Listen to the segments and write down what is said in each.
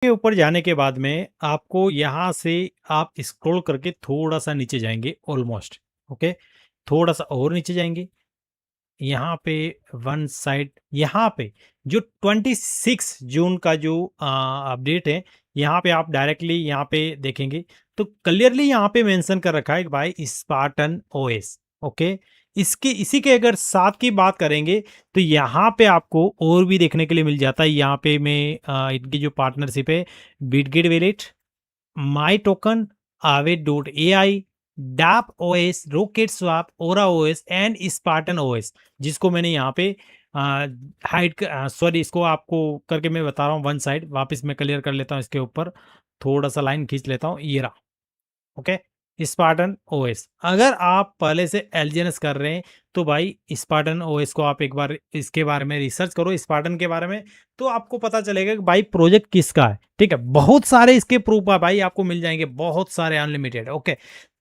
के ऊपर जाने के बाद में आपको यहाँ से आप स्क्रॉल करके थोड़ा-सा नीचे जाएँगे ऑलमोस्ट, ओके? थोड़ा-सा और नीचे जाएँगे, यहाँ पे वन साइड यहाँ पे जो 26 जून का जो अपडेट है, यहाँ पे आप डायरेक्टली यहाँ पे देखेंगे, तो क्लियरली यहाँ पे मेंशन कर रखा है कि भाई स्पार्टन ओएस, ओके? इसके इसी के अगर साथ की बात करेंगे, तो यहाँ पे आपको और भी देखने के लिए मिल जाता है। यहाँ पे मैं इनकी जो पार्टनरशिप है, Bitget wallet, my token, Ave dot AI, dApp OS, Rocket Swap, Ora OS and Spartan OS, जिसको मैंने यहाँ पे हाइड सॉरी, इसको आपको करके मैं बता रहा हूँ वन साइड। वापस मैं क्लियर कर लेता हूँ, इसके ऊपर थोड़ा सा लाइन खींच लेता हूँ, ये रहा, ओके? Spartan OS. अगर आप पहले से एलजीएनएस कर रहे हैं, तो भाई स्पार्टन ओएस को आप एक बार इसके बारे में रिसर्च करो, स्पार्टन के बारे में, तो आपको पता चलेगा कि भाई प्रोजेक्ट किसका है, ठीक है? बहुत सारे इसके प्रूफ है भाई, आपको मिल जाएंगे बहुत सारे अनलिमिटेड, ओके?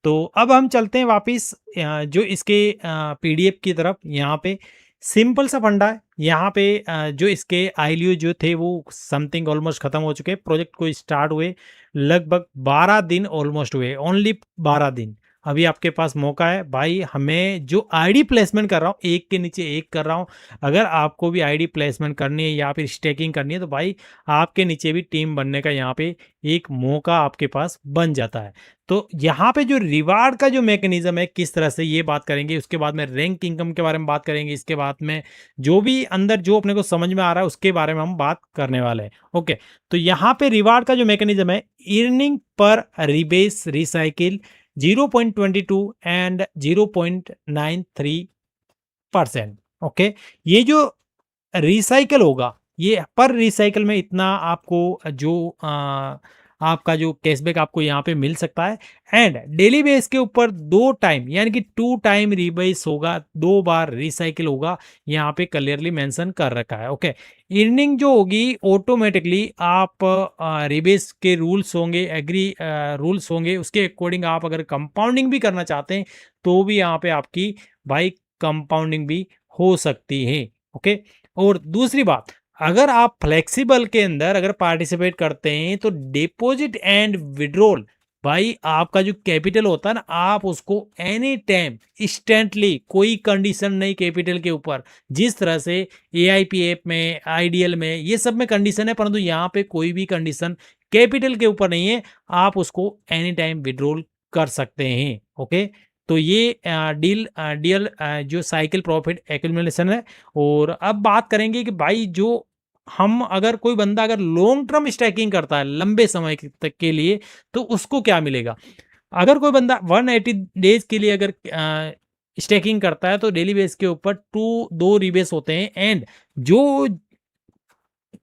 तो अब हम चलते हैं वापिस जो इसके पीडीएफ की तरफ। यहाँ पे सिंपल सा फंडा है। यहाँ पे जो इसके आईलियो जो थे वो समथिंग ऑलमोस्ट खत्म हो चुके हैं। प्रोजेक्ट को स्टार्ट हुए लगभग 12 दिन ऑलमोस्ट हुए, ओनली 12 दिन। अभी आपके पास मौका है भाई, हमें जो आईडी प्लेसमेंट कर रहा हूँ, एक के नीचे एक कर रहा हूँ। अगर आपको भी आईडी प्लेसमेंट करनी है या फिर स्टेकिंग करनी है, तो भाई आपके नीचे भी टीम बनने का यहाँ पे एक मौका आपके पास बन जाता है। तो यहाँ पे जो रिवार्ड का जो मैकेनिज्म है, किस तरह से, ये बात करेंगे। उसके बाद में रैंक इनकम के बारे में बात करेंगे। इसके बाद में जो भी अंदर जो अपने को समझ में आ रहा है उसके बारे में हम बात करने वाले हैं, ओके? तो यहाँ पे रिवार्ड का जो मैकेनिज्म है, earning per rebase recycle 0.22 and 0.93%, okay? ये जो रिसाइकिल होगा, ये पर रिसाइकिल में इतना आपको जो आपका जो कैशबैक आपको यहाँ पे मिल सकता है। एंड डेली बेस के ऊपर 2 टाइम यानी कि 2 टाइम रिबेस होगा, 2 बार रिसाइकिल होगा, यहाँ पे क्लियरली मेंशन कर रखा है, ओके? अर्निंग जो होगी ऑटोमेटिकली आप रिबेस के रूल्स होंगे, एग्री रूल्स होंगे, उसके अकॉर्डिंग आप अगर कंपाउंडिंग भी करना चाहते हैं, तो भी यहाँ पे आपकी भाई कंपाउंडिंग भी हो सकती है, ओके? और दूसरी बात, अगर आप फ्लेक्सिबल के अंदर अगर पार्टिसिपेट करते हैं, तो डिपॉजिट एंड विड्रॉल, भाई आपका जो कैपिटल होता है ना, आप उसको एनी टाइम इंस्टेंटली, कोई कंडीशन नहीं कैपिटल के ऊपर। जिस तरह से एआईपीएफ में, आईडीएल में, ये सब में कंडीशन है, परंतु यहाँ पे कोई भी कंडीशन कैपिटल के ऊपर नहीं है। आप उसको एनी टाइम विड्रॉल कर सकते हैं, ओके? तो ये डीएल जो साइकिल प्रॉफिट एक्यूमुलेशन है। और अब बात करेंगे कि भाई जो हम अगर कोई बंदा अगर लॉन्ग टर्म स्टैकिंग करता है लंबे समय तक के लिए, तो उसको क्या मिलेगा? अगर कोई बंदा 180 डेज के लिए अगर स्टैकिंग करता है, तो डेली बेस के ऊपर 2 रिबेस होते हैं। एंड जो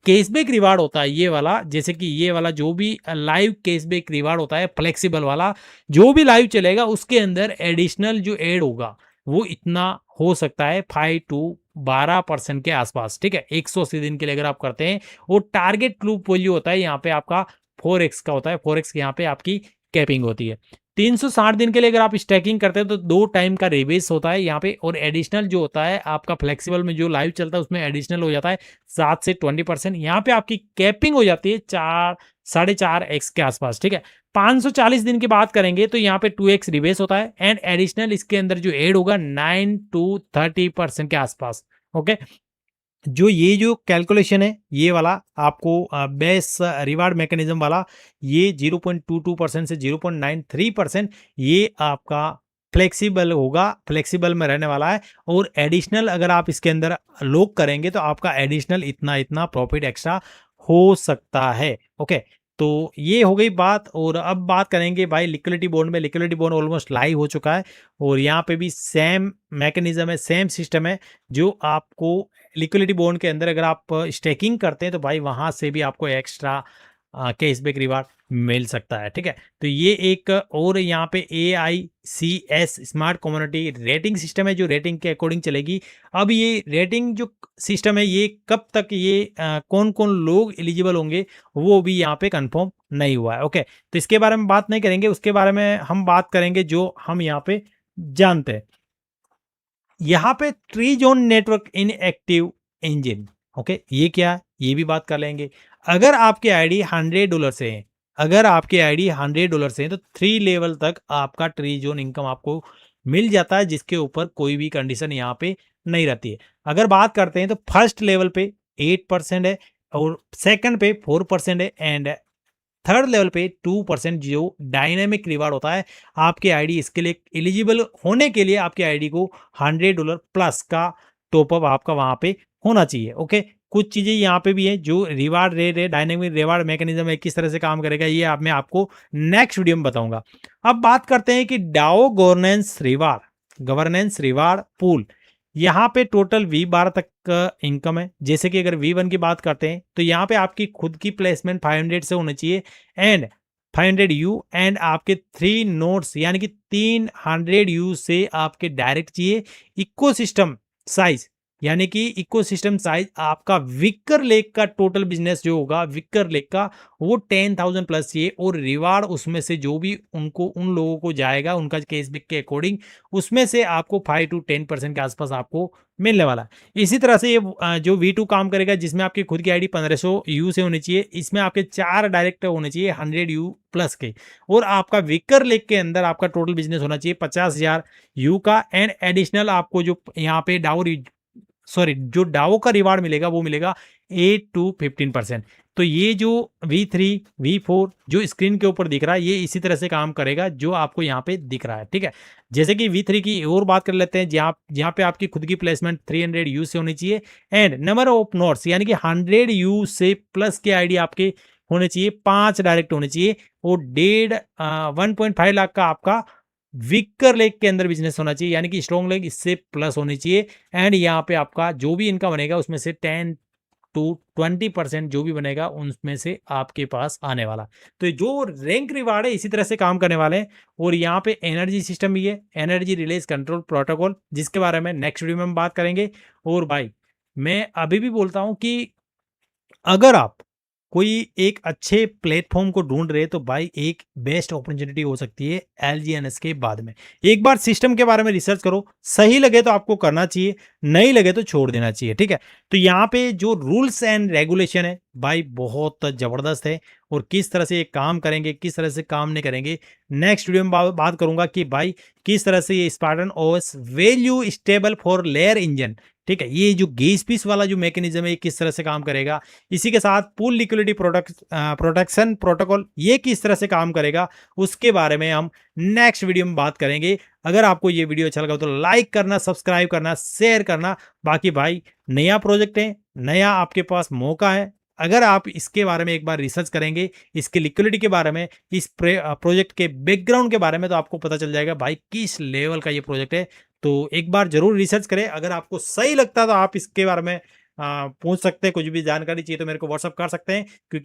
कैशबैक रिवार्ड होता है ये वाला, जैसे कि ये वाला जो भी लाइव कैशबैक रिवार्ड होता है फ्लेक्सिबल वाला, जो भी लाइव चलेगा उसके अंदर एडिशनल जो ऐड होगा वो इतना हो सकता है 5 टू 12% के आसपास, ठीक है? 180 दिन के लिए अगर आप करते हैं। और टारगेट लूप वैल्यू होता है यहाँ पे आपका 4x का होता है, 4x यहाँ पे आपकी कैपिंग होती है। 360 दिन के लिए अगर आप स्टैकिंग करते हैं, तो 2 टाइम का रिबेस होता है यहाँ पे। और एडिशनल जो होता है आपका फ्लेक्सिबल में जो लाइव चलता है, उसमें एडिशनल हो जाता है 7 से 20%। यहाँ पे आपकी कैपिंग हो जाती है 4.5x के आसपास, ठीक है? 540 दिन की बात करेंगे, तो यहाँ पे 2x रिबेस होता है। एंड एडिशनल इसके अंदर जो एड होगा 9 टू 30% के आसपास, ओके? जो ये जो कैलकुलेशन है ये वाला आपको बेस रिवार्ड मैकेनिज्म वाला, ये 0.22% से 0.93% ये आपका फ्लेक्सिबल होगा, फ्लेक्सिबल में रहने वाला है। और एडिशनल अगर आप इसके अंदर लॉक करेंगे, तो आपका एडिशनल इतना इतना प्रॉफिट एक्स्ट्रा हो सकता है, ओके? तो ये हो गई बात। और अब बात करेंगे भाई लिक्विडिटी बॉन्ड में। लिक्विडिटी बॉन्ड ऑलमोस्ट लाइव हो चुका है, और यहाँ पे भी सेम मैकेनिज्म है, सेम सिस्टम है। जो आपको लिक्विडिटी बॉन्ड के अंदर अगर आप स्टेकिंग करते हैं, तो भाई वहां से भी आपको एक्स्ट्रा कैशबैक रिवार्ड मिल सकता है, ठीक है? तो ये एक और यहाँ पे AICS smart community rating system है, जो रेटिंग के अकॉर्डिंग चलेगी। अब ये रेटिंग जो सिस्टम है, ये कब तक, ये कौन कौन लोग एलिजिबल होंगे, वो भी यहाँ पे कंफर्म नहीं हुआ है, ओके? तो इसके बारे में बात नहीं करेंगे, उसके बारे में हम बात करेंगे जो हम यहाँ पे जानते हैं। यहाँ पे tree zone network inactive engine, okay? ये क्या है, ये भी बात कर लेंगे। अगर आपकी आईडी $100 से है, अगर आपकी आईडी $100 से है तो 3 लेवल तक आपका ट्री ज़ोन इनकम आपको मिल जाता है, जिसके ऊपर कोई भी कंडीशन यहाँ पे नहीं रहती है। अगर बात करते हैं तो फर्स्ट लेवल पे 8% है और सेकंड पे 4% है एंड थर्ड लेवल पे 2% जो डायनामिक रिवार्ड होता है। आपकी आईडी इसके लिए एलिजिबल होने के लिए आपकी आईडी को $100 प्लस का टॉपअप आपका वहाँ पे होना चाहिए। ओके, कुछ चीज़ें यहाँ पे भी हैं जो रिवार्ड रेट है, डायनामिक रिवार्ड मैकेनिज्म है, किस तरह से काम करेगा ये मैं आपको नेक्स्ट वीडियो में बताऊंगा। अब बात करते हैं कि डाओ गवर्नेंस रिवार्ड पूल। यहाँ पे टोटल V12 तक का इनकम है। जैसे कि अगर V1 की बात करते हैं तो यहाँ पे आपकी खुद की प्लेसमेंट 500 से होनी चाहिए एंड 500 यू एंड आपके 3 नोट्स यानी कि 300 यू से आपके डायरेक्ट चाहिए। इकोसिस्टम साइज यानी कि इकोसिस्टम साइज आपका विक्कर लेक का टोटल बिजनेस जो होगा विक्कर लेक का वो 10,000 प्लस चाहिए और रिवार्ड उसमें से जो भी उनको उन लोगों को जाएगा उनका केसबैक के अकॉर्डिंग उसमें से आपको 5 to 10% के आसपास आपको मिलने वाला है। इसी तरह से ये जो V2 काम करेगा जिसमें आपकी खुद की आईडी 1500 यू से होनी चाहिए, इसमें आपके 4 डायरेक्ट होने चाहिए 100 यू प्लस के और आपका विक्कर लेक के अंदर आपका टोटल बिजनेस होना चाहिए 50,000 यू का एंड एडिशनल आपको जो यहाँ पे जो डाओ का रिवार्ड मिलेगा वो मिलेगा 8 to 15%। तो ये जो V3 V4 जो स्क्रीन के ऊपर दिख रहा है ये इसी तरह से काम करेगा जो आपको यहाँ पे दिख रहा है। ठीक है, जैसे कि V3 की और बात कर लेते हैं जहाँ पे आपकी खुद की प्लेसमेंट 300 यू से होनी चाहिए एंड नंबर ऑफ नोट्स यानी कि 100 यू से प्लस के आईडी आपके होने चाहिए, 5 डायरेक्ट होने चाहिए और 1.5 लाख का आपका विक्कर लेक के अंदर बिजनेस होना चाहिए यानी कि स्ट्रॉन्ग लेग इससे प्लस होनी चाहिए एंड यहाँ पे आपका जो भी इनकम बनेगा उसमें से 10 to 20% जो भी बनेगा उनमें से आपके पास आने वाला। तो जो रैंक रिवार्ड है इसी तरह से काम करने वाले हैं और यहाँ पे एनर्जी सिस्टम भी है, एनर्जी रिलीज कंट्रोल प्रोटोकॉल, जिसके बारे में नेक्स्ट वीडियो में हम बात करेंगे। और भाई मैं अभी भी बोलता हूँ कि अगर आप कोई एक अच्छे प्लेटफॉर्म को ढूंढ रहे तो भाई एक बेस्ट अपॉर्चुनिटी हो सकती है LGNS के बाद में। एक बार सिस्टम के बारे में रिसर्च करो, सही लगे तो आपको करना चाहिए, नहीं लगे तो छोड़ देना चाहिए। ठीक है, तो यहाँ पे जो रूल्स एंड रेगुलेशन है भाई बहुत जबरदस्त है और किस तरह से ये काम करेंगे किस तरह से काम नहीं करेंगे नेक्स्ट वीडियो में बात करूंगा कि भाई किस तरह से ये Spartan OS value stable for layer engine. ठीक है, ये जो गेज पीस वाला जो मैकेनिज्म है ये किस तरह से काम करेगा, इसी के साथ पूल लिक्विडिटी प्रोटेक्शन प्रोटोकॉल ये किस तरह से काम करेगा उसके बारे में हम नेक्स्ट वीडियो में बात करेंगे। अगर आपको ये वीडियो अच्छा लगा तो लाइक करना, सब्सक्राइब करना, शेयर करना। बाकी भाई नया प्रोजेक्ट है, नया आपके पास मौका है, अगर आप इसके बारे में एक बार रिसर्च करेंगे इसके लिक्विडिटी के बारे में, इस प्रोजेक्ट के बैकग्राउंड के बारे में, तो आपको पता चल जाएगा भाई किस लेवल का ये प्रोजेक्ट है। तो एक बार जरूर रिसर्च करें, अगर आपको सही लगता है तो आप इसके बारे में पूछ सकते हैं, कुछ भी जानकारी चाहिए तो मेरे को व्हाट्सअप कर सकते हैं क्योंकि